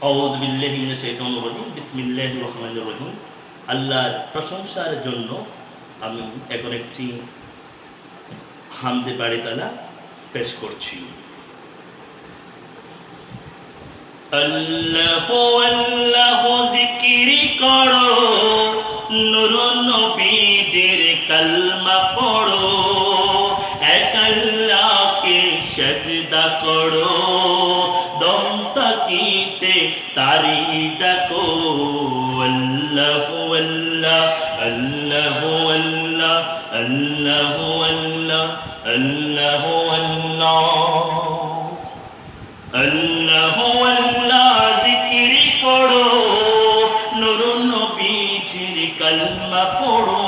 আউযু বিল্লাহি মিনাশ শাইতানির রাজিম বিসমিল্লাহির রহমানির রহিম। আল্লাহর প্রশংসার জন্য আমি এখন একটি হামদে বাড়ি তালা পেশ করছি। আল্লাহ আল্লাহ জিকির করো, নূর নবীজির কালমা পড়ো, এক আল্লাহকে সিজদা করো, দম থাকিতে তারি ডাকো। আল্লাহ আল্লাহ আল্লাহ আল্লাহ আল্লাহ আল্লাহ আল্লাহ আল্লাহ আল্লাহ জিকির করো, নূর নবীজির কালমা পড়ো,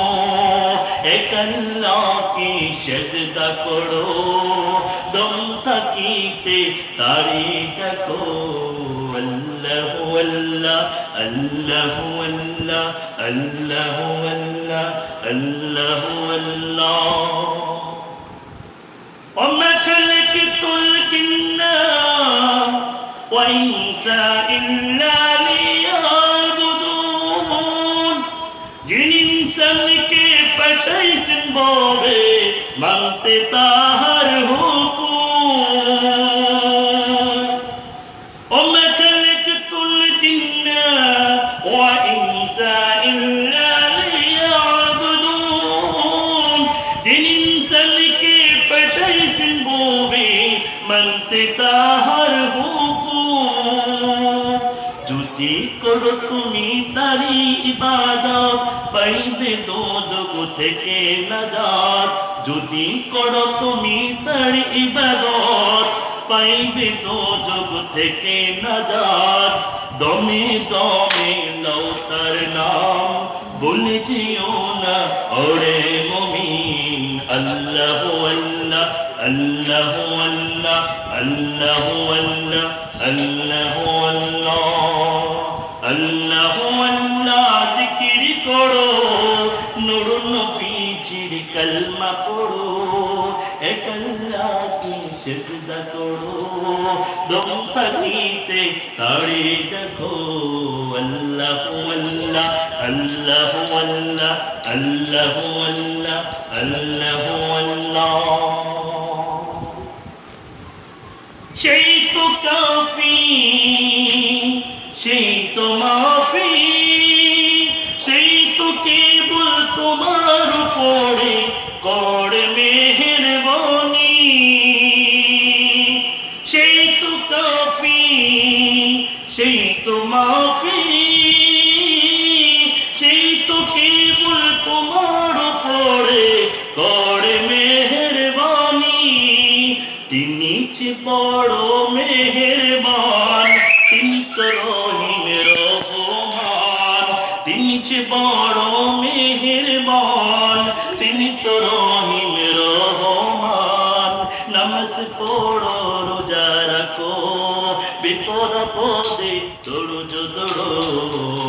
এক আল্লাহকে সিজদা করো, দম থাকিতে তারি ডাকো। আল্লাহ আল্লাহ আল্লাহ আল্লাহ আল্লাহ আল্লাহ আল্লাহ আল্লাহ। وما خلقت الجن والإنس إلا ليعبدون। जिन इंसानকে পাঠাইছেন ববে মানতে তাহার হুকুম। وما خلقت الجن والإنس إلا ليعبدون। जिन इंसानকে পাঠাইছেন ববে মানতে তাহার হুকুম। যদি করো তুমি তারি ইবাদত পাইবে দোজখ থেকে নাজাত। যদি করো তুমি তারি ইবাদত পাইবে দোজখ থেকে নাজাত। দমে দমে লও তার নাম, ভুলে যেও না ওরে মুমিন। আল্লাহ আল্লাহ আল্লাহ আল্লাহ আল্লাহ আল্লাহ আল্লাহ আল্লাহ আল্লাহ জিকির করো, নূর নবীজির কালমা পড়ো, এক আল্লাহকে সিজদা করো, দম থাকিতে তারি ডাকো। আল্লাহ আল্লাহ আল্লাহ আল্লাহ আল্লাহ আল্লাহ আল্লাহ আল্লাহ। সেই তো কাফি সেই তো মাফি, সেই তো কেবল তোমার উপরে করে মেহেরবানি। সেই তো কাফি সেই তো মাফি, সেই তো কেবল তোমার উপরে করে মেহেরবানি। তিনি যে বড় মেহেরবান, তিনি তো রহিম রহমান। তিনি যে বড় মেহেরবান, তিনি তো রহিম রহমান। নামাজ পড়ো রোজা রাখো, বিপদ আপদে দৌড় দৌড়ো।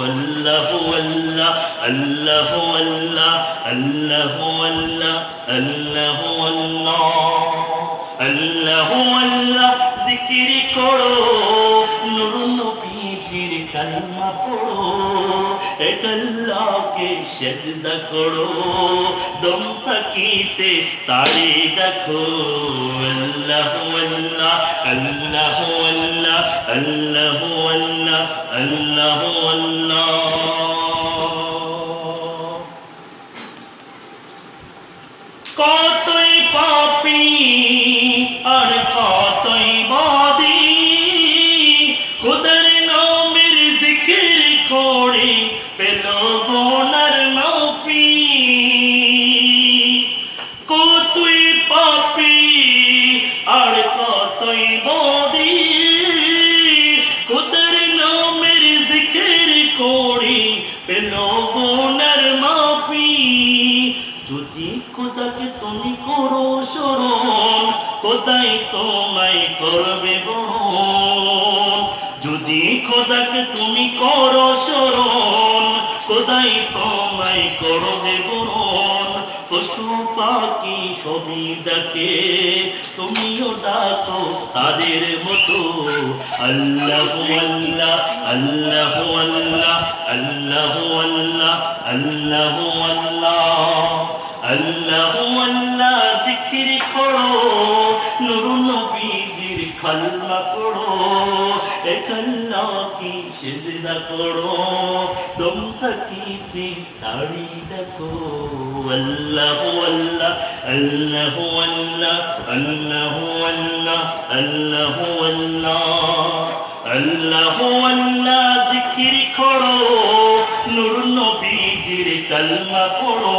আল্লাহ আল্লাহ আল্লাহ আল্লাহ আল্লাহ আল্লাহ আল্লাহ আল্লাহ আল্লাহ জিকির করো, নূর নবীজির কালমা পড়ো, এক আল্লাহকে সিজদা করো, দম থাকিতে তারি ডাকো। আল্লাহ আল্লাহ আল্লাহ আল্লাহ আল্লাহ আল্লাহ আল্লাহ আল্লাহ। কতই পাপী আর কতই বাদী, খোদার নামের জিকির করে পেল গুনার মাফি। কতই পাপী আর কতই বাদী, খোদার নামের জিকির করে পেল গুনার মাফি। যদি খোদাকে তুমি করো স্মরণ, খোদাই তোমায় করবে বরণ। যদি খোদাকে তুমি করো স্মরণ, খোদাই তোমায় করবে বরণ। পশু পাখি সবই ডাকে, তুমিও ডাকো তাদের মতো। আল্লাহ আল্লাহ আল্লাহ আল্লাহ আল্লাহ আল্লাহ আল্লাহ আল্লাহ আল্লাহ আল্লাহ জিকির করো, নূর নবীজির কালমা পড়ো, এক আল্লাহ কি সিজদা করো, দম থাকিতে দাঁড়ি দেখো। আল্লাহ আল্লাহ আল্লাহ আল্লাহ আল্লাহ আল্লাহ আল্লাহ আল্লাহ আল্লাহ আল্লাহ জিকির করো, নূর নবীজির কালমা পড়ো,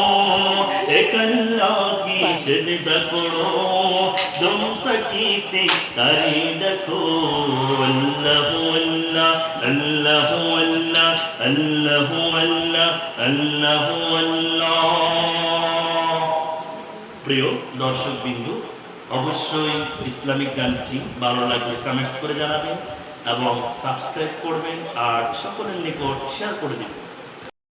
এক আল্লাহ কি সিজদা করো, দম থাকিতে দাঁড়ি দেখো। আল্লাহ আল্লাহ আল্লাহ আল্লাহ আল্লাহ আল্লাহ আল্লাহ আল্লাহ। প্রিয় দর্শক বিন্দু, অবশ্যই ইসলামিক গানটি ভালো লাগলে কমেন্টস করে জানাবেন এবং সাবস্ক্রাইব করবেন আর সকলের নিকট শেয়ার করে দিবেন।